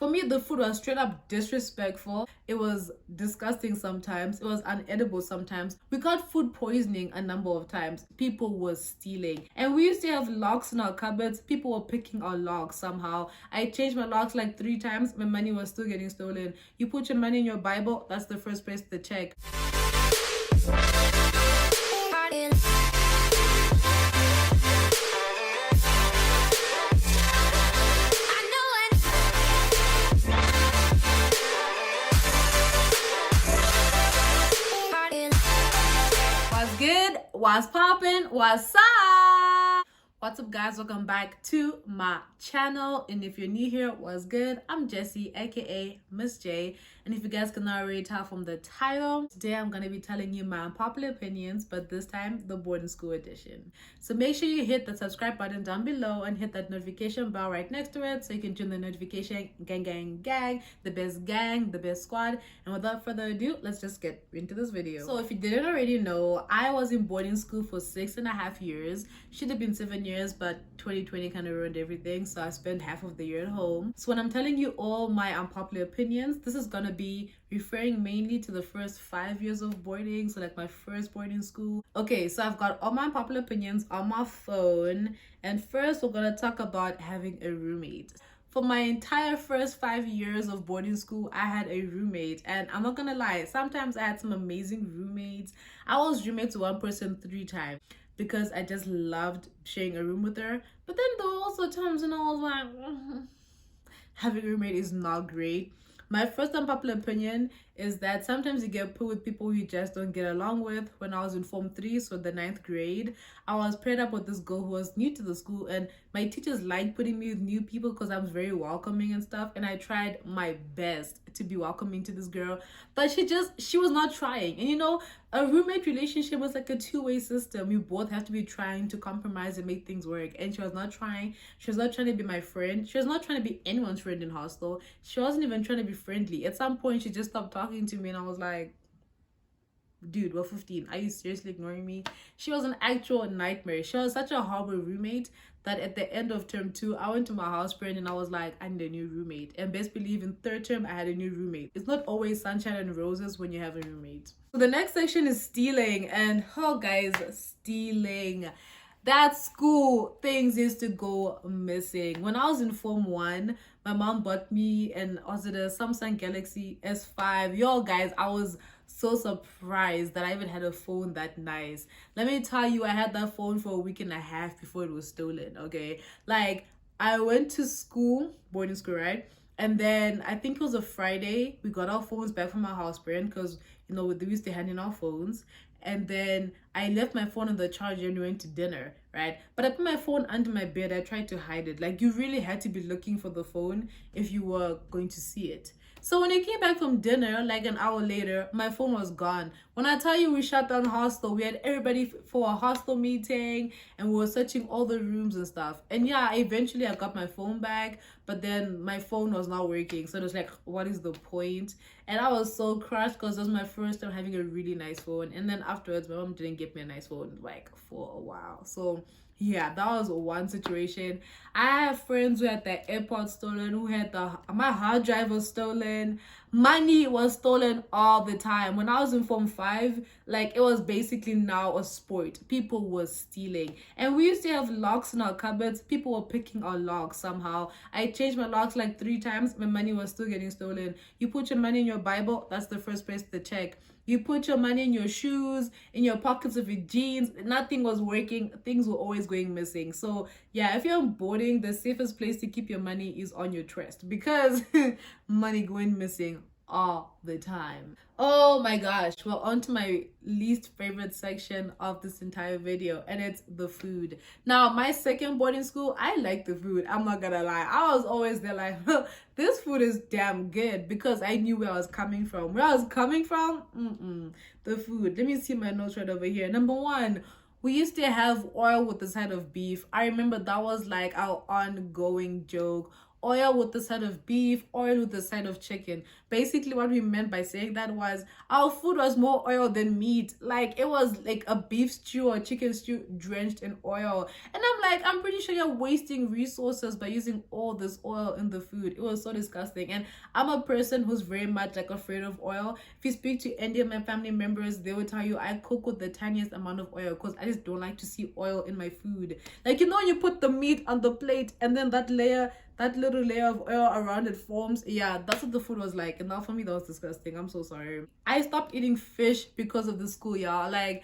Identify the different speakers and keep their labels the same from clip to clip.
Speaker 1: For me, the food was straight up disrespectful. It was disgusting sometimes. It was unedible sometimes. We got food poisoning a number of times. People were stealing. And we used to have locks in our cupboards. People were picking our locks somehow. I changed my locks like 3 times. My money was still getting stolen. You put your money in your Bible, that's the first place to check. What's good? What's poppin'? What's up? What's up, guys? Welcome back to my channel. And if you're new here, what's good? I'm Jessie, aka Miss J. And if you guys can already tell from the title, today I'm gonna be telling you my unpopular opinions, but this time the boarding school edition. So make sure you hit the subscribe button down below and hit that notification bell right next to it so you can join the notification gang, the best squad. And without further ado, let's just get into this video. So if you didn't already know, I was in boarding school for 6.5 years. Should have been 7 years, but 2020 kind of ruined everything, so I spent half of the year at home. So when I'm telling you all my unpopular opinions, this is gonna be referring mainly to the first 5 years of boarding, so like my first boarding school. Okay, so I've got all my unpopular opinions on my phone, and first we're gonna talk about having a roommate. For my entire first 5 years of boarding school, I had a roommate, and I'm not gonna lie, sometimes I had some amazing roommates. I was roommates with one person 3 times because I just loved sharing a room with her. But then there were also times when I was like, having a roommate is not great. My first unpopular opinion is that sometimes you get put with people you just don't get along with. When I was in Form 3, so the 9th grade, I was paired up with this girl who was new to the school, and my teachers liked putting me with new people because I was very welcoming and stuff, and I tried my best to be welcoming to this girl, but she was not trying. And you know, a roommate relationship was like a two-way system. You both have to be trying to compromise and make things work, and she was not trying. She was not trying to be my friend. She was not trying to be anyone's friend in hostel. She wasn't even trying to be friendly. At some point, she just stopped talking to me, and I was like, dude, we're 15. Are you seriously ignoring me? She was an actual nightmare. She was such a horrible roommate that at the end of term 2, I went to my house friend and I was like, I need a new roommate. And best believe in 3rd term, I had a new roommate. It's not always sunshine and roses when you have a roommate. So the next section is stealing. And oh guys, stealing. That school, things used to go missing. When I was in Form 1, my mom bought me a Samsung Galaxy S5. Yo guys, I was so surprised that I even had a phone that nice. Let me tell you, I had that phone for a week and a half before it was stolen, okay? Like, I went to school, boarding school, right? And then I think it was a Friday, we got our phones back from our house parent because, you know, they used to hand in our phones. And then I left my phone on the charger and we went to dinner, right? But I put my phone under my bed. I tried to hide it. Like, you really had to be looking for the phone if you were going to see it. So when I came back from dinner, like an hour later, my phone was gone. When I tell you we shut down hostel, we had everybody for a hostel meeting and we were searching all the rooms and stuff. And yeah, eventually I got my phone back, but then my phone was not working. So it was like, what is the point? And I was so crushed because it was my first time having a really nice phone. And then afterwards, my mom didn't get me a nice phone like for a while. So yeah, that was one situation. I have friends who had their AirPods stolen, who had my hard drive was stolen. Money was stolen all the time. When I was in Form 5, like, it was basically now a sport. People were stealing. And we used to have locks in our cupboards. People were picking our locks somehow. I changed my locks like 3 times. My money was still getting stolen. You put your money in your Bible, that's the first place to check. You put your money in your shoes, in your pockets of your jeans, nothing was working. Things were always going missing. So yeah, if you're boarding, the safest place to keep your money is on your chest because money going missing all the time. Oh my gosh, well, on to my least favorite section of this entire video, and it's the food. Now, my second boarding school, I like the food. I'm not gonna lie. I was always there like, this food is damn good because I knew where I was coming from. Where I was coming from? The food. Let me see my notes right over here. Number 1, we used to have oil with the side of beef. I remember that was like our ongoing joke. oil with the side of beef, oil with the side of chicken. Basically, what we meant by saying that was our food was more oil than meat. Like, it was like a beef stew or chicken stew drenched in oil. And I'm like, I'm pretty sure you're wasting resources by using all this oil in the food. It was so disgusting. And I'm a person who's very much like afraid of oil. If you speak to any of my family members, they will tell you I cook with the tiniest amount of oil because I just don't like to see oil in my food. Like, you know, you put the meat on the plate and then that little layer of oil around it forms. Yeah, that's what the food was like. And now for me, that was disgusting. I'm so sorry. I stopped eating fish because of the school, y'all. Like,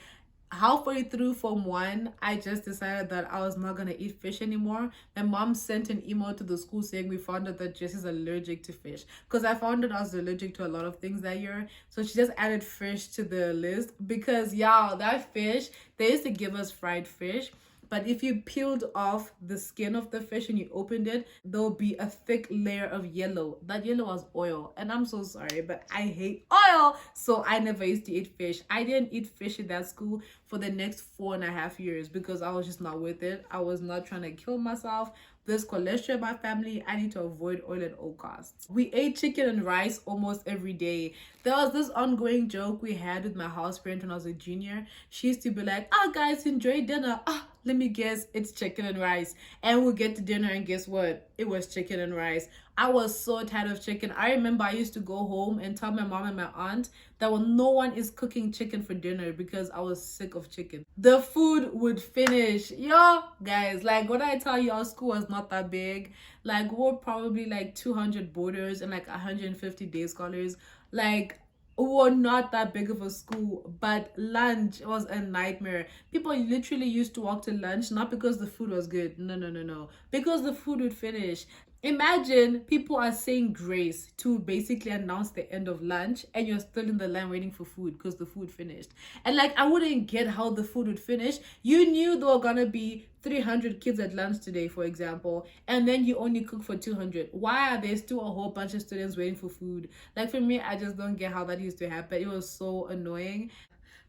Speaker 1: halfway through Form 1, I just decided that I was not gonna eat fish anymore. My mom sent an email to the school saying we found out that Jesse's allergic to fish, because I found out I was allergic to a lot of things that year. So she just added fish to the list because, y'all, that fish, they used to give us fried fish, but if you peeled off the skin of the fish and you opened it, there'll be a thick layer of yellow. That yellow was oil. And I'm so sorry, but I hate oil. So I never used to eat fish. I didn't eat fish in that school for the next 4.5 years because I was just not with it. I was not trying to kill myself. There's cholesterol in my family. I need to avoid oil at all costs. We ate chicken and rice almost every day. There was this ongoing joke we had with my house parent when I was a junior. She used to be like, "Ah, guys, enjoy dinner. Ah, let me guess, it's chicken and rice." And we'll get to dinner and guess what? It was chicken and rice. I was so tired of chicken. I remember I used to go home and tell my mom and my aunt that no one is cooking chicken for dinner because I was sick of chicken. The food would finish. Yo, guys, like when I tell you our school was not that big, like we're probably like 200 boarders and like 150 day scholars. Like, we're not that big of a school, but lunch was a nightmare. People literally used to walk to lunch, not because the food was good. No. Because the food would finish. Imagine people are saying grace to basically announce the end of lunch and you're still in the line waiting for food because the food finished. And like, I wouldn't get how the food would finish. You knew there were gonna be 300 kids at lunch today, for example, and then you only cook for 200. Why are there still a whole bunch of students waiting for food? Like, for me, I just don't get how that used to happen. It was so annoying.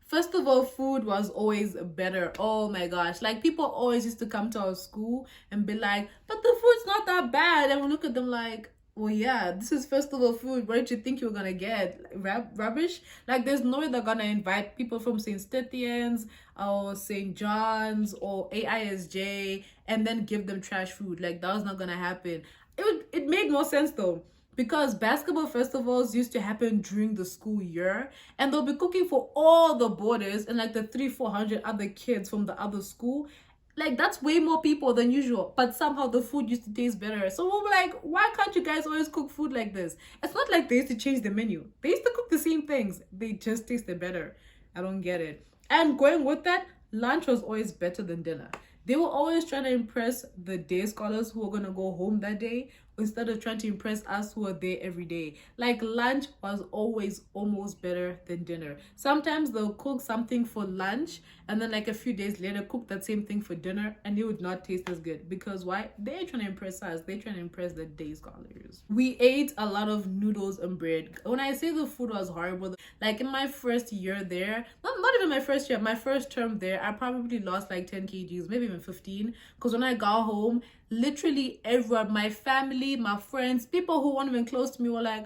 Speaker 1: First of all, food was always better. Oh my gosh. Like, people always used to come to our school and be like, "But the food's not that bad." And we look at them like, "Well, yeah, this is festival food. What did you think you were gonna get? Like, rubbish?" Like, there's no way they're gonna invite people from St. Stithians or St. John's or AISJ and then give them trash food. Like, that was not gonna happen. It made no sense though, because basketball festivals used to happen during the school year and they'll be cooking for all the boarders and like the 300-400 other kids from the other school. Like, that's way more people than usual, but somehow the food used to taste better. So we're like, why can't you guys always cook food like this? It's not like they used to change the menu. They used to cook the same things. They just tasted better. I don't get it. And going with that, lunch was always better than dinner. They were always trying to impress the day scholars who were going to go home that day instead of trying to impress us who are there every day. Like, lunch was always almost better than dinner. Sometimes they'll cook something for lunch and then like a few days later cook that same thing for dinner and it would not taste as good. Because why? They're trying to impress us. They're trying to impress the day scholars. We ate a lot of noodles and bread. When I say the food was horrible, like in my first year there, not even my first year, my first term there, I probably lost like 10 kgs, maybe even 15. Because when I got home, literally everyone, my family, my friends, people who weren't even close to me were like,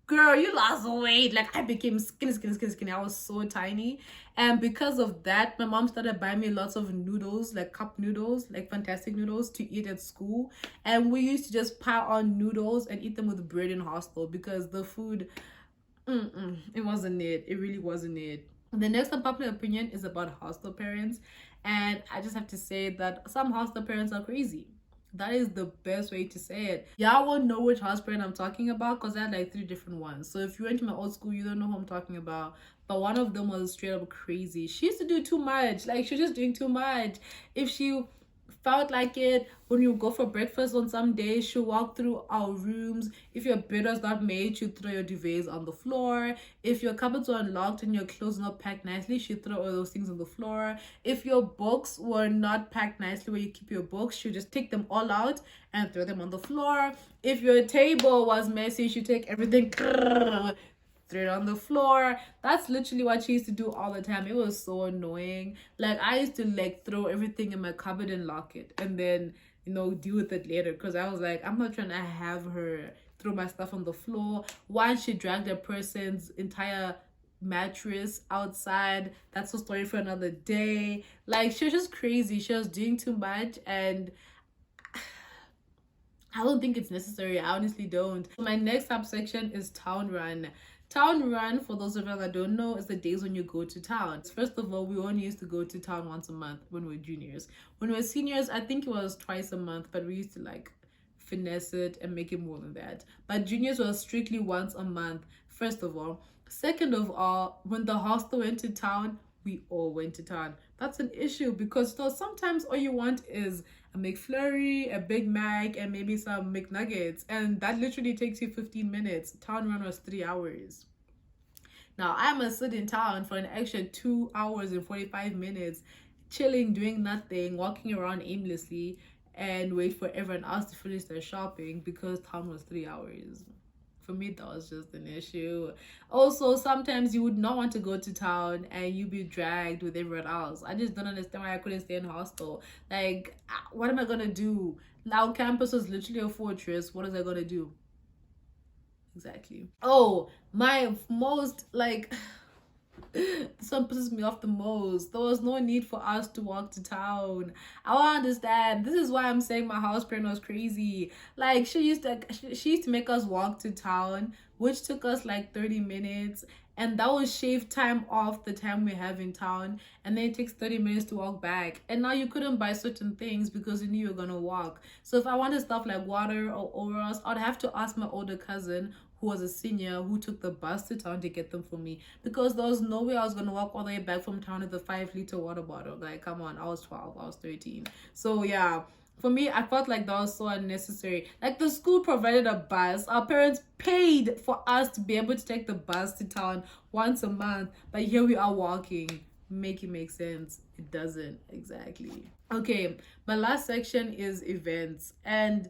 Speaker 1: "Girl, you lost weight." Like, I became skinny. I was so tiny. And because of that, my mom started buying me lots of noodles, like cup noodles, like fantastic noodles to eat at school. And we used to just pile on noodles and eat them with bread in hostel because the food, it wasn't it. It really wasn't it. The next unpopular opinion is about hostel parents. And I just have to say that some hostel parents are crazy. That is the best way to say it. Y'all won't know which house parent I'm talking about because I had like 3 different ones. So if you went to my old school, you don't know who I'm talking about. But one of them was straight up crazy. She used to do too much. Like, she was just doing too much. If she felt like it, when you go for breakfast on some days, she'll walk through our rooms. If your bed was not made, she'd throw your duvets on the floor. If your cupboards were unlocked and your clothes not packed nicely, she'd throw all those things on the floor. If your books were not packed nicely where you keep your books, she'd just take them all out and throw them on the floor. If your table was messy, she'd take everything, throw it on the floor. That's literally what she used to do all the time. It was so annoying. Like, I used to like throw everything in my cupboard and lock it, and then deal with it later, because I was like, I'm not trying to have her throw my stuff on the floor. Why she dragged a person's entire mattress outside. That's a story for another day. Like, she was just crazy. She was doing too much, and I don't think it's necessary. I honestly don't. My next subsection is town run. Town run, for those of you that don't know, is the days when you go to town. First of all, we only used to go to town once a month when we were juniors. When we were seniors, I think it was twice a month, but we used to like finesse it and make it more than that. But juniors was strictly once a month, first of all. Second of all, when the hostel went to town, we all went to town. That's an issue, because sometimes all you want is a McFlurry, a Big Mac, and maybe some McNuggets, and that literally takes you 15 minutes. Town run was 3 hours. Now I must sit in town for an extra 2 hours and 45 minutes, chilling, doing nothing, walking around aimlessly, and wait for everyone else to finish their shopping because town was 3 hours. For me, that was just an issue. Also, sometimes you would not want to go to town and you'd be dragged with everyone else. I just don't understand why I couldn't stay in hostel. Like, what am I gonna do? Now campus was literally a fortress. What is I gonna do? Exactly. Oh, my most, like, this one pisses me off the most. There was no need for us to walk to town. I don't understand. This is why I'm saying my house parent was crazy. Like, she used to make us walk to town, which took us like 30 minutes, and that would shave time off the time we have in town, and then it takes 30 minutes to walk back. And now you couldn't buy certain things because you knew you were gonna walk. So if I wanted stuff like water or Oros, I'd have to ask my older cousin, who was a senior, who took the bus to town to get them for me, because there was no way I was gonna walk all the way back from town with a 5-liter water bottle. Like, come on, I was 12, I was 13. So yeah, for me, I felt like that was so unnecessary. Like, the school provided a bus. Our parents paid for us to be able to take the bus to town once a month, but here we are walking. Make it make sense. It doesn't. Exactly. Okay, my last section is events. And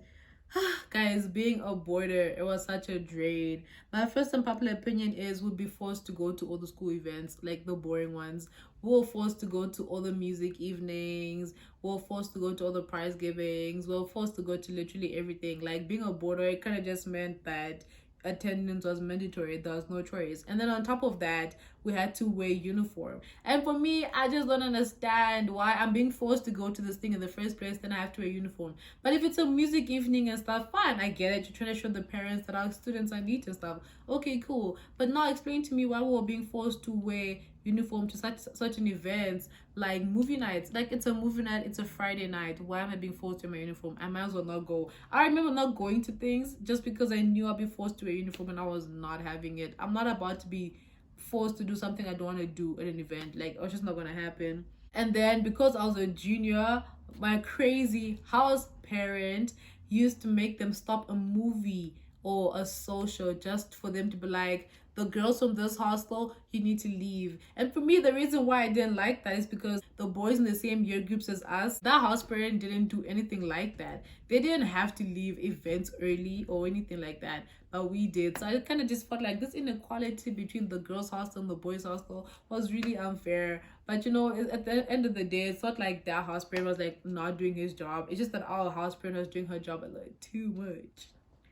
Speaker 1: guys, being a boarder, it was such a drain. My first unpopular opinion is we'd be forced to go to all the school events, like the boring ones. We were forced to go to all the music evenings. We were forced to go to all the prize givings. We were forced to go to literally everything. Like, being a boarder, it kind of just meant that attendance was mandatory. There was no choice. And then on top of that, we had to wear uniform. And for me, I just don't understand why I'm being forced to go to this thing in the first place, then I have to wear uniform. But if it's a music evening and stuff, fine, I get it. You're trying to show the parents that our students are neat and stuff. Okay, cool. But now explain to me why we were being forced to wear uniform to such an events like movie nights. Like, it's a movie night, it's a Friday night. Why am I being forced to wear my uniform? I might as well not go. I remember not going to things just because I knew I'd be forced to wear uniform, and I was not having it. I'm not about to be forced to do something I don't want to do at an event. Like, it's just not gonna happen. And then because I was a junior, my crazy house parent used to make them stop a movie or a social just for them to be like, the girls from this hostel, you need to leave. And for me, the reason why I didn't like that is because the boys in the same year groups as us, that house parent didn't do anything like that. They didn't have to leave events early or anything like that, but we did. So I kind of just felt like this inequality between the girls hostel and the boys hostel was really unfair. But at the end of the day, it's not like that house parent was like not doing his job. It's just that our house parent was doing her job a little too much.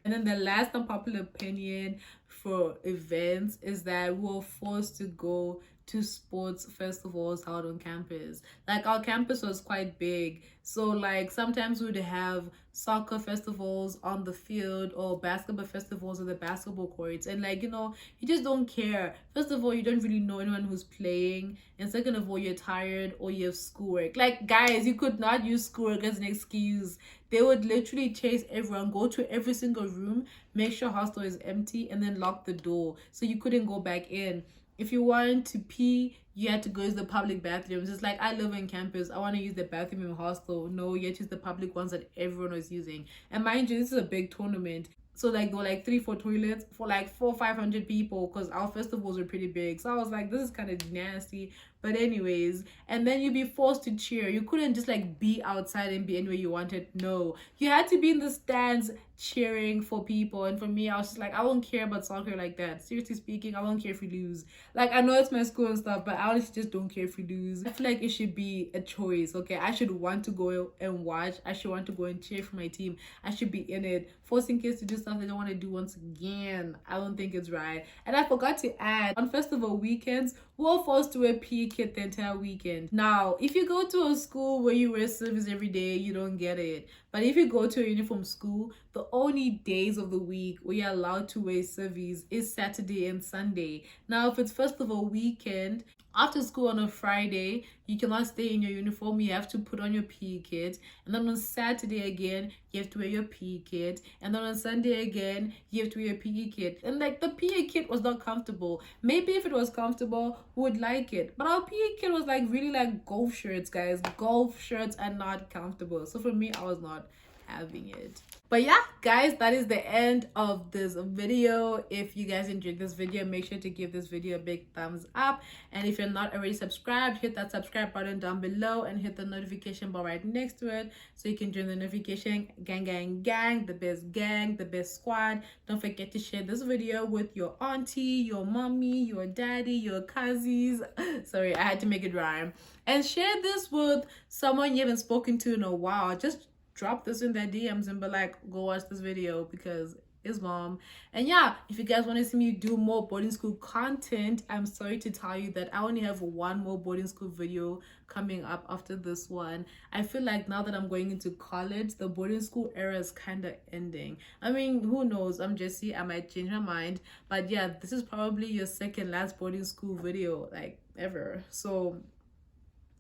Speaker 1: And then the last unpopular opinion for events is that we were forced to go to sports festivals held on campus. Like, our campus was quite big, so like sometimes we'd have soccer festivals on the field or basketball festivals on the basketball courts, and like, you just don't care. First of all, you don't really know anyone who's playing, and second of all, you're tired or you have schoolwork. Like, guys, you could not use schoolwork as an excuse. They would literally chase everyone, go to every single room, make sure hostel is empty, and then lock the door so you couldn't go back in. If you wanted to pee, you had to go use the public bathrooms. It's like, I live in campus, I want to use the bathroom in hostel. No, you had to use the public ones that everyone was using. And mind you, this is a big tournament. So like, there were like 3-4 toilets for like 400-500 people, because our festivals were pretty big. So I was like, this is kind of nasty. But anyways, and then you'd be forced to cheer. You couldn't just like be outside and be anywhere you wanted. No, you had to be in the stands cheering for people. And for me, I was just like, I won't care about soccer like that. Seriously speaking, I won't care if we lose. Like, I know it's my school and stuff, but I honestly just don't care if we lose. I feel like it should be a choice. Okay, I should want to go and watch. I should want to go and cheer for my team. I should be in it. Forcing kids to do stuff they don't want to do once again, I don't think it's right. And I forgot to add, on festival weekends, we're forced to wear PE kit the entire weekend. Now, if you go to a school where you wear service every day, you don't get it. But if you go to a uniform school, the only days of the week where you're allowed to wear service is Saturday and Sunday. Now, if it's festival weekend, after school on a Friday, you cannot stay in your uniform. You have to put on your PE kit. And then on Saturday again, you have to wear your PE kit. And then on Sunday again, you have to wear your PE kit. And like the PE kit was not comfortable. Maybe if it was comfortable, we would like it. But our PE kit was like really like golf shirts, guys. Golf shirts are not comfortable. So for me, I was not having it. But yeah, guys, that is the end of this video. If you guys enjoyed this video, make sure to give this video a big thumbs up. And if you're not already subscribed, hit that subscribe button down below and hit the notification bell right next to it so you can join the notification gang, the best squad. Don't forget to share this video with your auntie, your mommy, your daddy, your cousins. Sorry, I had to make it rhyme. And share this with someone you haven't spoken to in a while. Just drop this in their DMs and be like, go watch this video because it's bomb. And yeah, if you guys want to see me do more boarding school content, I'm sorry to tell you that I only have one more boarding school video coming up after this one. I feel like now that I'm going into college, the boarding school era is kind of ending. I mean, who knows? I'm Jessie, I might change my mind. But yeah, this is probably your second last boarding school video like ever. So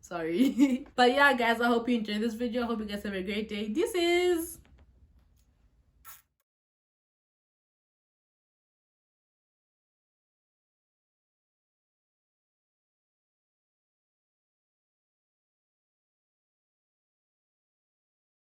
Speaker 1: sorry. But yeah, guys, I hope you enjoyed this video. I hope you guys have a great day. This is